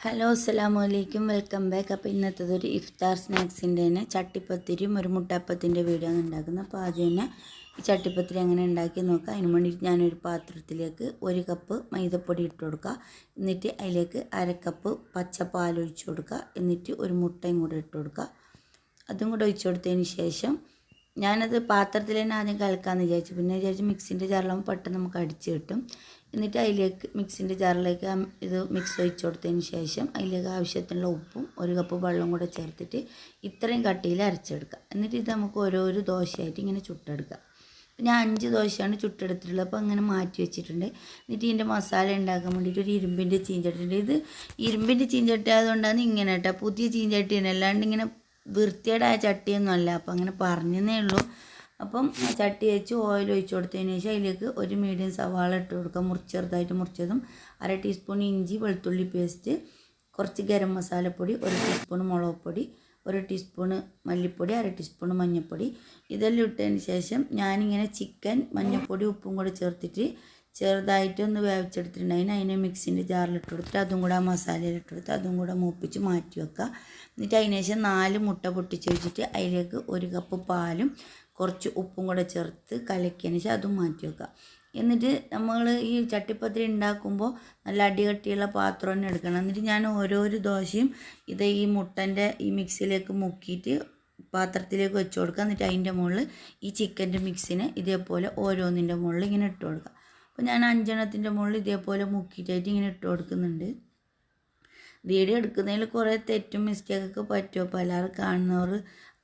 Hello അസ്സലാമു അലൈക്കും welcome back. അപ്പോൾ ഇന്നത്തേതൊരു ഇഫ്താർ സ്നാക്സിൻ്റെ തന്നെ ചട്ടിപ്പത്തിരിയും ഒരു മുട്ടപ്പത്തിൻ്റെ വീഡിയോ ആണ് ഉണ്ടാക്കുന്നത്. അപ്പോൾ ആദ്യം തന്നെ ഈ ചട്ടിപ്പത്തിരി എങ്ങനെ ഉണ്ടാക്കി നോക്കുക. അതിന് വേണ്ടിയിട്ട് ഞാനൊരു പാത്രത്തിലേക്ക് 1 കപ്പ് മൈദപ്പൊടി ഇട്ട് കൊടുക്കുക. എന്നിട്ട് അതിലേക്ക് 1/2 കപ്പ് പച്ചപ്പാൽ ഒഴിച്ച് കൊടുക്കുക. എന്നിട്ട് ഒരു മുട്ടയും കൂടെ ഇട്ട് കൊടുക്കുക. അതും കൂടെ ഒഴിച്ച് കൊടുത്തതിന് ശേഷം ഞാനത് പാത്രത്തിൽ തന്നെ ആദ്യം കലക്കാമെന്ന് വിചാരിച്ചു. പിന്നെ വിചാരിച്ചു മിക്സിൻ്റെ ജാറിലാകുമ്പോൾ പെട്ടെന്ന് നമുക്ക് അടിച്ച് കിട്ടും. എന്നിട്ട് അതിലേക്ക് മിക്സിൻ്റെ ജാറിലേക്ക് ഇത് മിക്സ് ഒഴിച്ച് കൊടുത്തതിന് ശേഷം അതിലേക്ക് ആവശ്യത്തിനുള്ള ഉപ്പും 1 കപ്പ് വെള്ളം കൂടെ ചേർത്തിട്ട് ഇത്രയും കട്ടിയിൽ അരച്ചെടുക്കുക. എന്നിട്ട് ഇത് നമുക്ക് ഓരോരോ ദോശയായിട്ട് ഇങ്ങനെ ചുട്ടെടുക്കുക. ഞാൻ 5 ദോശയാണ് ചുട്ടെടുത്തിട്ടുള്ളത്. അപ്പോൾ അങ്ങനെ മാറ്റി വെച്ചിട്ടുണ്ട്. എന്നിട്ട് ഇതിൻ്റെ മസാല ഉണ്ടാക്കാൻ വേണ്ടിയിട്ട് ഒരു ഇരുമ്പിൻ്റെ ചീഞ്ചട്ടി ഉണ്ട്. ഇത് ഇരുമ്പിൻ്റെ ചീഞ്ചട്ടി ആയതുകൊണ്ടാണ് ഇങ്ങനെ കേട്ടോ, പുതിയ ചീഞ്ചട്ടിയാണ്, അല്ലാണ്ട് ഇങ്ങനെ വൃത്തിയേടായ ചട്ടിയൊന്നും അല്ല. അപ്പോൾ അങ്ങനെ പറഞ്ഞതേ ഉള്ളൂ. അപ്പം ചട്ടി വെച്ച് ഓയിൽ ഒഴിച്ച് കൊടുത്തതിന് ശേഷം അതിലേക്ക് ഒരു മീഡിയം സവാള ഇട്ട് കൊടുക്കുക, ചെറുതായിട്ട് മുറിച്ചതും, 1/2 ടീസ്പൂൺ ഇഞ്ചി വെളുത്തുള്ളി പേസ്റ്റ്, കുറച്ച് ഗരം മസാലപ്പൊടി, 1 ടീസ്പൂൺ മുളക് പൊടി, 1 ടീസ്പൂൺ മല്ലിപ്പൊടി, 1/2 ടീസ്പൂൺ മഞ്ഞൾപ്പൊടി. ഇതെല്ലാം ഇട്ടതിന് ശേഷം ഞാനിങ്ങനെ ചിക്കൻ മഞ്ഞൾപ്പൊടി ഉപ്പും കൂടെ ചേർത്തിട്ട് ചെറുതായിട്ടൊന്ന് വേവിച്ചെടുത്തിട്ടുണ്ടായിരുന്നു. അതിനെ മിക്സിൻ്റെ ജാറിലിട്ട് കൊടുത്തിട്ട് അതും കൂടെ ആ മസാലയിലിട്ട് കൊടുത്ത് അതും കൂടെ മൂപ്പിച്ച് മാറ്റി വെക്കുക. എന്നിട്ട് അതിന് ശേഷം 4 മുട്ട പൊട്ടിച്ച് വെച്ചിട്ട് അതിലേക്ക് 1 കപ്പ് പാലും കുറച്ച് ഉപ്പും കൂടെ ചേർത്ത് കലക്കിയതിന് ശേഷം അതും മാറ്റി വെക്കുക. എന്നിട്ട് നമ്മൾ ഈ ചട്ടിപ്പത്തിരി ഉണ്ടാക്കുമ്പോൾ നല്ല അടികട്ടിയുള്ള പാത്രം തന്നെ എടുക്കണം. എന്നിട്ട് ഞാൻ ഓരോരോ ദോശയും ഇത് ഈ മുട്ടൻ്റെ ഈ മിക്സിയിലേക്ക് മുക്കിയിട്ട് പാത്രത്തിലേക്ക് വെച്ച് കൊടുക്കുക. എന്നിട്ട് അതിൻ്റെ മുകളിൽ ഈ ചിക്കൻ്റെ മിക്സിനെ ഇതേപോലെ ഓരോന്നിൻ്റെ മുകളിൽ ഇങ്ങനെ ഇട്ട് കൊടുക്കുക. അപ്പോൾ ഞാൻ 5 എണ്ണത്തിൻ്റെ മുകളിൽ ഇതേപോലെ മുക്കിയിട്ടായിട്ട് ഇങ്ങനെ ഇട്ട് കൊടുക്കുന്നുണ്ട്. വീഡിയോ എടുക്കുന്നതിൽ കുറേ തെറ്റും മിസ്റ്റേക്കൊക്കെ പറ്റുമോ, അപ്പോൾ എല്ലാവരും കാണുന്നവർ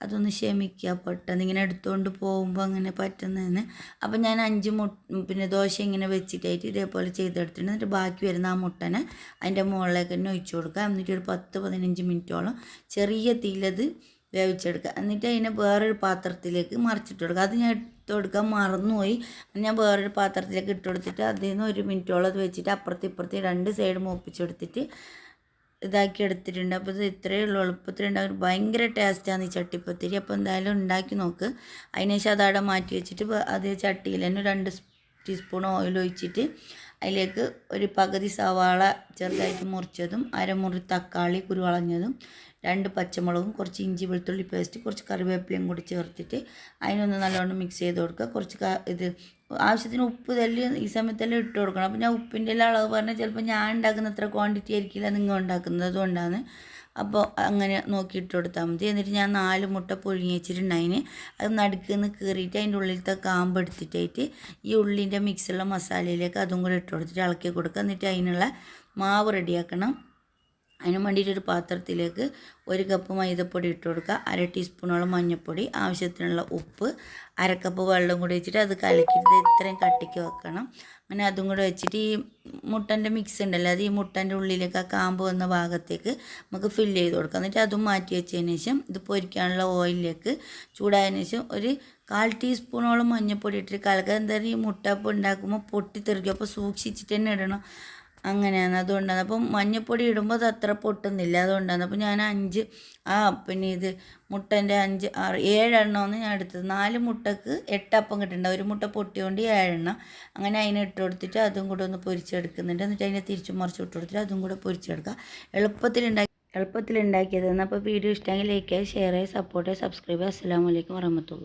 അതൊന്ന് ക്ഷമിക്കുക. പെട്ടെന്ന് ഇങ്ങനെ എടുത്തുകൊണ്ട് പോകുമ്പോൾ അങ്ങനെ പറ്റുന്നതെന്ന്. അപ്പോൾ ഞാൻ 5 ദോശ ഇങ്ങനെ വെച്ചിട്ടായിട്ട് ഇതേപോലെ ചെയ്തെടുത്തിട്ടുണ്ട്. എന്നിട്ട് ബാക്കി വരുന്ന ആ മുട്ടനെ അതിൻ്റെ മുകളിലേക്ക് തന്നെ ഒഴിച്ച് കൊടുക്കുക. എന്നിട്ട് ഒരു 10-15 മിനിറ്റോളം ചെറിയ തീയിലത് വേവിച്ചെടുക്കുക. എന്നിട്ട് അതിനെ വേറൊരു പാത്രത്തിലേക്ക് മറിച്ചിട്ട് കൊടുക്കുക. അത് ഞാൻ ഇട്ട് കൊടുക്കാൻ മറന്നുപോയി. ഞാൻ വേറൊരു പാത്രത്തിലേക്ക് ഇട്ട് കൊടുത്തിട്ട് അതിൽ നിന്ന് 1 മിനിറ്റോളം അത് വെച്ചിട്ട് അപ്പുറത്ത് ഇപ്പുറത്ത് 2 സൈഡ് മൂപ്പിച്ചെടുത്തിട്ട് ഇതാക്കി എടുത്തിട്ടുണ്ട്. അപ്പോൾ ഇത് ഇത്രയേ ഉള്ളൂ, എളുപ്പത്തിൽ ഉണ്ടാക്കി ഭയങ്കര ടേസ്റ്റാണ് ഈ ചട്ടിപ്പത്തിരി. അപ്പോൾ എന്തായാലും ഉണ്ടാക്കി നോക്ക്. അതിനുശേഷം അതവിടെ മാറ്റി വെച്ചിട്ട് അത് ചട്ടിയിൽ തന്നെ 2 ടീസ്പൂൺ ഓയിൽ ഒഴിച്ചിട്ട് അതിലേക്ക് ഒരു പകുതി സവാള ചെറുതായിട്ട് മുറിച്ചതും, 1/2 മുറി തക്കാളി കുരുവളഞ്ഞതും, 2 പച്ചമുളകും, കുറച്ച് ഇഞ്ചി വെളുത്തുള്ളി പേസ്റ്റ്, കുറച്ച് കറിവേപ്പിലയും കൂടി ചേർത്തിട്ട് അതിനൊന്ന് നല്ലോണം മിക്സ് ചെയ്ത് കൊടുക്കുക. കുറച്ച് ഇത് ആവശ്യത്തിന് ഉപ്പ് ഇതെല്ലാം ഈ സമയത്തെല്ലാം ഇട്ട് കൊടുക്കണം. അപ്പോൾ ഞാൻ ഉപ്പിൻ്റെ എല്ലാം അളവ് പറഞ്ഞാൽ ചിലപ്പോൾ ഞാൻ ഉണ്ടാക്കുന്ന അത്ര ക്വാണ്ടിറ്റി ആയിരിക്കില്ല നിങ്ങൾ ഉണ്ടാക്കുന്നത്, അതുകൊണ്ടാണ്. അപ്പോൾ അങ്ങനെ നോക്കിയിട്ട് കൊടുത്താൽ മതി. എന്നിട്ട് ഞാൻ 4 മുട്ട പുഴുങ്ങി വെച്ചിട്ടുണ്ടായിന്. അത് നടുക്കുന്ന് കീറിയിട്ട് അതിൻ്റെ ഉള്ളിലത്തെ കാമ്പ് എടുത്തിട്ടായിട്ട് ഈ ഉള്ളിൻ്റെ മിക്സുള്ള മസാലയിലേക്ക് അതും കൂടെ ഇട്ട് കൊടുത്തിട്ട് ഇളക്കി കൊടുക്കുക. എന്നിട്ട് അതിനുള്ള മാവ് റെഡിയാക്കണം. അതിന് വേണ്ടിയിട്ട് ഒരു പാത്രത്തിലേക്ക് 1 കപ്പ് മൈദപ്പൊടി ഇട്ട് കൊടുക്കുക, 1/2 ടീസ്പൂണോളം മഞ്ഞൾപ്പൊടി, ആവശ്യത്തിനുള്ള ഉപ്പ്, 1/2 കപ്പ് വെള്ളം കൂടി വെച്ചിട്ട് അത് കലക്കിയിട്ട് ഇത്രയും കട്ടിക്ക് വെക്കണം. അങ്ങനെ അതും കൂടെ വെച്ചിട്ട് ഈ മുട്ടൻ്റെ മിക്സ് ഉണ്ടല്ലോ, അത് ഈ മുട്ടൻ്റെ ഉള്ളിലേക്ക് ആ കാമ്പ് വന്ന ഭാഗത്തേക്ക് നമുക്ക് ഫില്ല് ചെയ്ത് കൊടുക്കാം. എന്നിട്ട് അതും മാറ്റി വെച്ചതിന് ശേഷം ഇത് പൊരിക്കാനുള്ള ഓയിലിലേക്ക് ചൂടായതിനു ശേഷം ഒരു 1/4 ടീസ്പൂണോളം മഞ്ഞൾപ്പൊടി ഇട്ടിട്ട് കലക്കുക. എന്തായാലും ഈ മുട്ടപ്പം ഉണ്ടാക്കുമ്പോൾ പൊട്ടിത്തെറിക്കും, അപ്പോൾ സൂക്ഷിച്ചിട്ട് തന്നെ ഇടണം. അങ്ങനെയാണ്, അതുകൊണ്ടാണ്. അപ്പം മഞ്ഞൾപ്പൊടി ഇടുമ്പോൾ അത് അത്ര പൊട്ടുന്നില്ല, അതുകൊണ്ടാണ്. അപ്പോൾ ഞാൻ 5 ഇത് മുട്ടൻ്റെ 5, 6, 7 എണ്ണമാണ് ഞാൻ എടുത്തത്. 4 മുട്ടക്ക് 8 അപ്പം കിട്ടുന്നുണ്ട്. 1 മുട്ട പൊട്ടിയോണ്ട് 7 എണ്ണം. അങ്ങനെ അതിനെ ഇട്ട് കൊടുത്തിട്ട് അതും കൂടെ ഒന്ന് പൊരിച്ചെടുക്കുന്നുണ്ട്. എന്നിട്ട് അതിനെ തിരിച്ചു മറിച്ച് ഇട്ട് കൊടുത്തിട്ട് അതും കൂടെ പൊരിച്ചെടുക്കുക. എളുപ്പത്തിൽ ഉണ്ടാക്കിയതാണ്. അപ്പോൾ വീഡിയോ ഇഷ്ടമെങ്കിൽ ലൈക്ക് ചെയ്യുക, ഷെയർ ചെയ്യുക, സപ്പോർട്ട് ചെയ്യുക, സബ്സ്ക്രൈബ് ചെയ്യുക. അസ്സലാമു അലൈക്കും വറഹ്മത്തുള്ളാഹി.